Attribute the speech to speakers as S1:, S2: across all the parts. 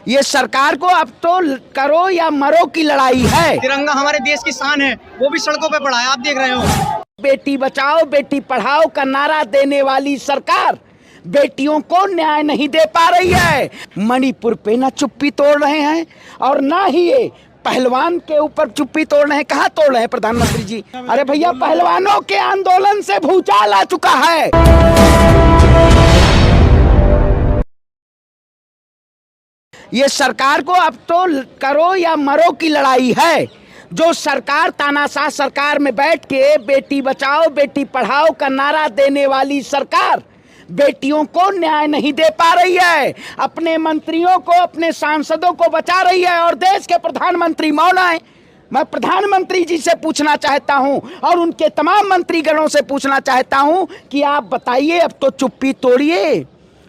S1: ये सरकार को अब तो करो या मरो की लड़ाई है।
S2: तिरंगा हमारे देश की शान है, वो भी सड़कों पे पड़ा है, आप देख रहे हो।
S1: बेटी बचाओ बेटी पढ़ाओ का नारा देने वाली सरकार बेटियों को न्याय नहीं दे पा रही है। मणिपुर पे ना चुप्पी तोड़ रहे हैं और ना ही ये पहलवान के ऊपर चुप्पी तोड़ रहे हैं। कहाँ तोड़ रहे हैं प्रधानमंत्री जी? अरे भैया, पहलवानों के आंदोलन से भूचाल आ चुका है। ये सरकार को अब तो करो या मरो की लड़ाई है। जो सरकार तानाशाह सरकार में बैठ के बेटी बचाओ बेटी पढ़ाओ का नारा देने वाली सरकार बेटियों को न्याय नहीं दे पा रही है, अपने मंत्रियों को अपने सांसदों को बचा रही है और देश के प्रधानमंत्री मौन है। मैं प्रधानमंत्री जी से पूछना चाहता हूं और उनके तमाम मंत्रीगणों से पूछना चाहता हूं कि आप बताइए, अब तो चुप्पी तोड़िए।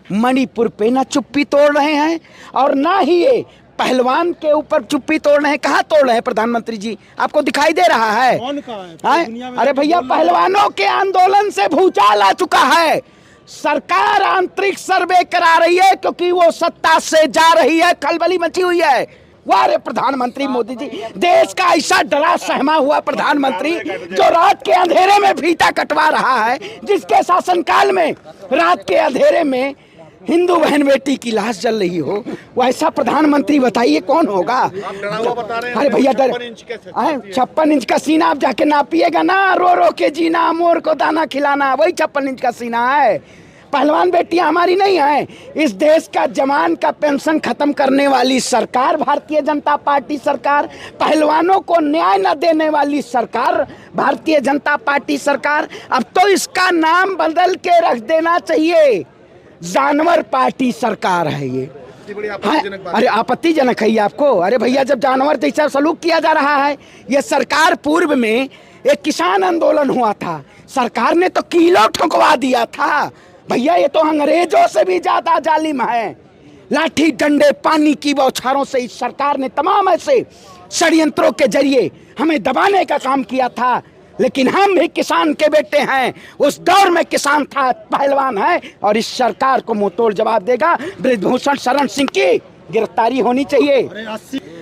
S1: मणिपुर पे ना चुप्पी तोड़ रहे हैं और ना ही ये पहलवान के ऊपर चुप्पी तोड़ रहे हैं। कहाँ तोड़ रहे हैं प्रधानमंत्री जी? आपको दिखाई दे रहा है?
S3: कौन कहा है?
S1: अरे भैया, पहलवानों के आंदोलन से भूचाल आ चुका है। सरकार आंतरिक सर्वे करा रही है क्योंकि वो सत्ता से जा रही है, खलबली मची हुई है। वारे प्रधानमंत्री मोदी जी, देश का ऐसा डरा सहमा हुआ प्रधानमंत्री जो रात के अंधेरे में फीता कटवा रहा है, जिसके शासनकाल में रात के अंधेरे में हिंदू बहन बेटी की लाश जल रही हो, वैसा प्रधानमंत्री बताइए कौन होगा? अरे भैया, 56 इंच का सीना आप जाके नापिएगा ना, रो रो के जीना, मोर को दाना खिलाना, वही 56 इंच का सीना है। पहलवान बेटियां हमारी नहीं है। इस देश का जवान का पेंशन खत्म करने वाली सरकार भारतीय जनता पार्टी सरकार, पहलवानों को न्याय न देने वाली सरकार भारतीय जनता पार्टी सरकार। अब तो इसका नाम बदल के रख देना चाहिए, जानवर पार्टी सरकार है ये। अरे आपत्तिजनक है ये आपको? अरे भैया, जब जानवर जैसा सलूक किया जा रहा है। ये सरकार पूर्व में एक किसान आंदोलन हुआ था, सरकार ने तो किलो ठुकवा दिया था। भैया, ये तो अंग्रेजों से भी ज्यादा जालिम है। लाठी डंडे पानी की बौछारों से इस सरकार ने तमाम ऐसे षड्यंत्रों के जरिए हमें दबाने का काम किया था। लेकिन हम भी किसान के बेटे हैं, उस दौर में किसान था, पहलवान है और इस सरकार को मुंहतोड़ जवाब देगा। बृजभूषण शरण सिंह की गिरफ्तारी होनी चाहिए।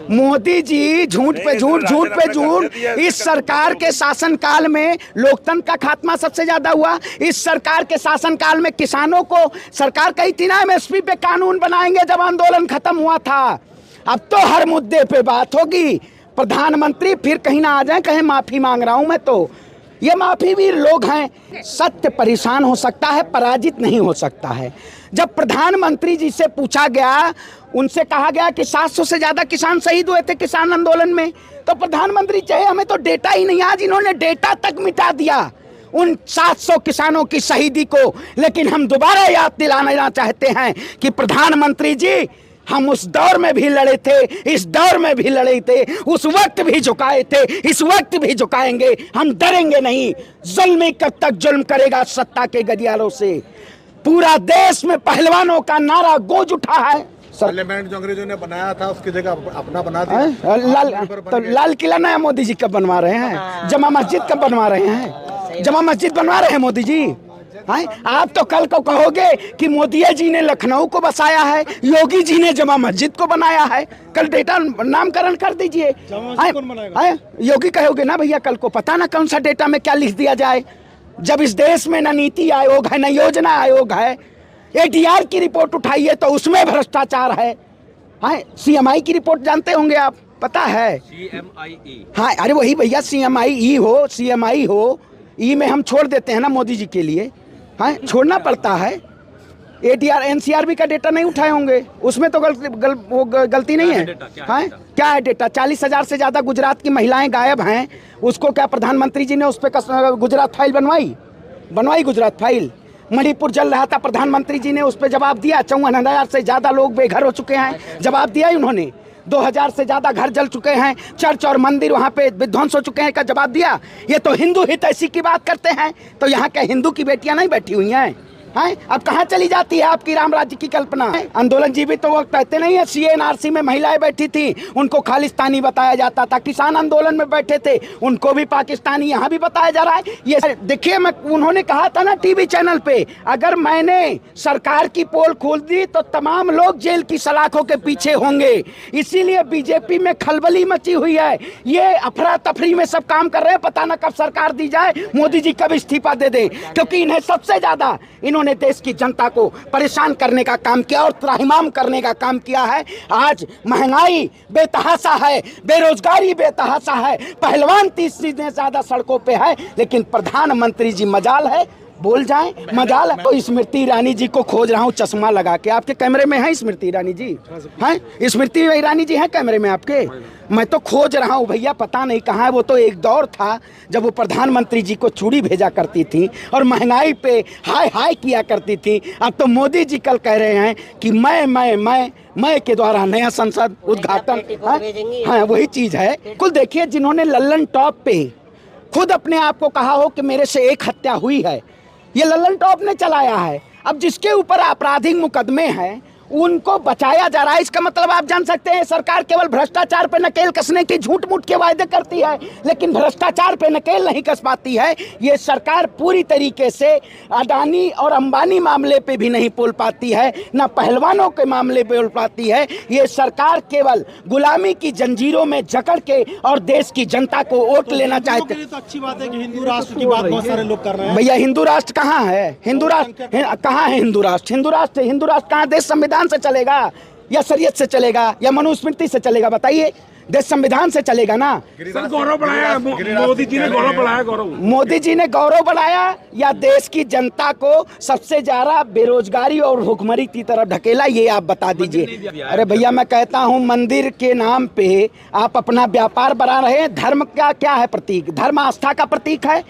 S1: मोदी जी झूठ पे झूठ, झूठ पे झूठ। इस सरकार के शासनकाल में लोकतंत्र का खात्मा सबसे ज्यादा हुआ। इस सरकार के शासनकाल में किसानों को सरकार कही थी ना, एमएसपी पे कानून बनाएंगे, जब आंदोलन खत्म हुआ था। अब तो हर मुद्दे पे बात होगी। प्रधानमंत्री फिर कहीं ना आ जाए कहें माफी मांग रहा हूं मैं, तो ये माफी भी लोग हैं। सत्य परेशान हो सकता है, पराजित नहीं हो सकता है। जब प्रधानमंत्री जी से पूछा गया, उनसे कहा गया कि 700 से ज्यादा किसान शहीद हुए थे किसान आंदोलन में, तो प्रधानमंत्री चाहे हमें तो डेटा ही नहीं, आज इन्होंने डेटा तक मिटा दिया उन 700 किसानों की शहीदी को। लेकिन हम दोबारा याद दिलाना चाहते हैं कि प्रधानमंत्री जी, हम उस दौर में भी लड़े थे, इस दौर में भी लड़े थे, उस वक्त भी झुकाए थे, इस वक्त भी झुकाएंगे। हम डरेंगे नहीं। जुल्मी कब तक जुल्म करेगा सत्ता के गदियारों से? पूरा देश में पहलवानों का नारा गूंज उठा है।
S3: पार्लियामेंट जो अंग्रेजों ने बनाया था उसकी जगह अपना बना दिया।
S1: लाल किला नया मोदी जी कब बनवा रहे हैं? जमा मस्जिद कब बनवा रहे हैं? जमा मस्जिद बनवा रहे हैं मोदी जी। आप तो कल को कहोगे कि मोदी जी ने लखनऊ को बसाया है, योगी जी ने जमा मस्जिद को बनाया है। कल डेटा नामकरण कर दीजिए। योगी कहोगे ना भैया, कल को पता ना कौन सा डेटा में क्या लिख दिया जाए। जब इस देश में न नीति आयोग है, न योजना आयोग है। ADR की रिपोर्ट उठाइए तो उसमें भ्रष्टाचार है। CMI की रिपोर्ट जानते होंगे आप, पता है? CMI। हाँ, अरे वही भैया, CMI हो, CMI हो, ई में हम छोड़ देते हैं ना मोदी जी के लिए। हाँ, छोड़ना पड़ता है। ADR NCRB का डेटा नहीं उठाए होंगे, उसमें तो गलती नहीं है। हाँ, क्या है डेटा? 40,000 से ज्यादा गुजरात की महिलाएं गायब हैं। उसको क्या प्रधानमंत्री जी ने उस पर गुजरात फाइल बनवाई गुजरात फाइल? मणिपुर जल रहा था, प्रधानमंत्री जी ने उस पर जवाब दिया। 54,000 से ज्यादा लोग बेघर हो चुके हैं, जवाब दिया उन्होंने। 2000 से ज्यादा घर जल चुके हैं, चर्च और मंदिर वहाँ पे विध्वंस हो चुके हैं, का जवाब दिया। ये तो हिंदू हितैषी की बात करते हैं, तो यहाँ के हिंदू की बेटियां नहीं बैठी हुई हैं? हैं? अब कहाँ चली जाती है आपकी राम राज्य की कल्पना? आंदोलन जीवित तो वो कहते नहीं है। CNRC में महिलाएं बैठी थी, उनको खालिस्तानी बताया जाता था। किसान आंदोलन में बैठे थे, उनको भी पाकिस्तानी यहाँ भी बताया जा रहा है। ये देखिए, मैं उन्होंने कहा था ना टीवी चैनल पे, अगर मैंने सरकार की पोल खोल दी तो तमाम लोग जेल की सलाखों के पीछे होंगे। इसीलिए बीजेपी में खलबली मची हुई है। ये अफरा तफरी में सब काम कर रहे हैं, पता ना कब सरकार दी जाए, मोदी जी कब इस्तीफा दे दे, क्योंकि इन्हें सबसे ज्यादा इन्होंने देश की जनता को परेशान करने का काम किया और त्राहिमाम करने का काम किया है। आज महंगाई बेतहाशा है, बेरोजगारी बेतहाशा है, पहलवान 30 चीजें ज्यादा सड़कों पे है, लेकिन प्रधानमंत्री जी मजाल है बोल जाएं, मजाल है। तो स्मृति ईरानी जी को खोज रहा हूँ चश्मा लगा के। आपके कैमरे में है स्मृति ईरानी जी? हैं? स्मृति ईरानी जी हैं कैमरे में आपके? मैं तो खोज रहा हूँ भैया, पता नहीं कहाँ है। वो तो एक दौर था जब वो प्रधानमंत्री जी को चूड़ी भेजा करती थी और महंगाई पे हाय हाय किया करती थी। अब तो मोदी जी कल कह रहे हैं कि मैं के द्वारा नया संसद उद्घाटन। हाँ, वही चीज है। कुल देखिए, जिन्होंने लल्लन टॉप पे खुद अपने आप को कहा हो कि मेरे से एक हत्या हुई है, ये लल्लन टॉप ने चलाया है। अब जिसके ऊपर आपराधिक मुकदमे हैं उनको बचाया जा रहा है। इसका मतलब आप जान सकते हैं, सरकार केवल भ्रष्टाचार पे नकेल कसने के झूठ मूठ के वायदे करती है, लेकिन भ्रष्टाचार पे नकेल नहीं कस पाती है। ये सरकार पूरी तरीके से अडानी और अंबानी मामले पे भी नहीं बोल पाती है, ना पहलवानों के मामले पे बोल पाती है। ये सरकार केवल गुलामी की जंजीरों में जकड़ के और देश की जनता को वोट लेना चाहते हैं।
S3: तो अच्छी बात है कि हिंदू राष्ट्र की बात बहुत सारे लोग कर रहे हैं।
S1: भैया, हिंदू राष्ट्र कहाँ है? हिंदू राष्ट्र कहाँ है? हिंदू राष्ट्र कहाँ? देश संविधान से चलेगा या शरीयत से चलेगा या मनुस्मृति से चलेगा? बताइए। देश संविधान से चलेगा ना।
S4: सर, गौरव बढ़ाया मोदी जी ने, गौरव बढ़ाया।
S1: मोदी जी ने गौरव बढ़ाया या देश की जनता को सबसे ज्यादा बेरोजगारी और भुखमरी की तरफ ढकेला, ये आप बता दीजिए। अरे भैया, मैं कहता हूँ मंदिर के नाम पे आप अपना व्यापार बढ़ा रहे हैं। धर्म का क्या है प्रतीक? धर्म आस्था का प्रतीक है।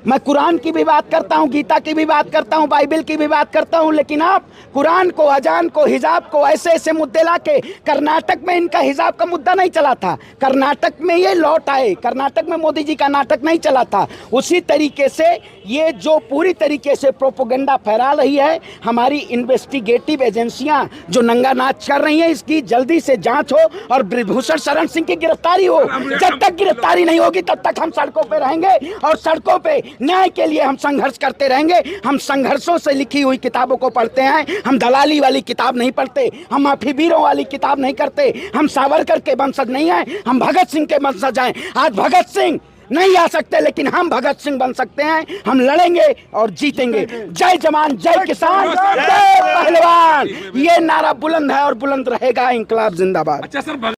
S1: मैं कुरान की भी बात करता हूँ, गीता की भी बात करता हूँ, बाइबल की भी बात करता हूँ, लेकिन आप कुरान को, अजान को, हिजाब को ऐसे ऐसे मुद्दे लाके, कर्नाटक में इनका हिजाब का मुद्दा नहीं चला था, कर्नाटक में ये लौट आए, कर्नाटक में मोदी जी का नाटक नहीं चला था। उसी तरीके से ये जो पूरी तरीके से प्रोपोगंडा फैला रही है हमारी इन्वेस्टिगेटिव एजेंसियां जो नंगा नाच कर रही हैं, इसकी जल्दी से जांच हो और ब्रजभूषण शरण सिंह की गिरफ्तारी हो। जब तक गिरफ्तारी नहीं होगी तब तक हम सड़कों पे रहेंगे और सड़कों पे न्याय के लिए हम संघर्ष करते रहेंगे। हम संघर्षों से लिखी हुई किताबों को पढ़ते हैं, हम दलाली वाली किताब नहीं पढ़ते, हम माफी वीरों वाली किताब नहीं करते, हम सावरकर के वंशज नहीं हैं, हम भगत सिंह के वंशज हैं। आज भगत सिंह नहीं आ सकते, लेकिन हम भगत सिंह बन सकते हैं। हम लड़ेंगे और जीतेंगे। जय जवान, जय किसान, जय पहलवान, ये नारा बुलंद है और बुलंद रहेगा। इंकलाब जिंदाबाद।
S4: अच्छा सर।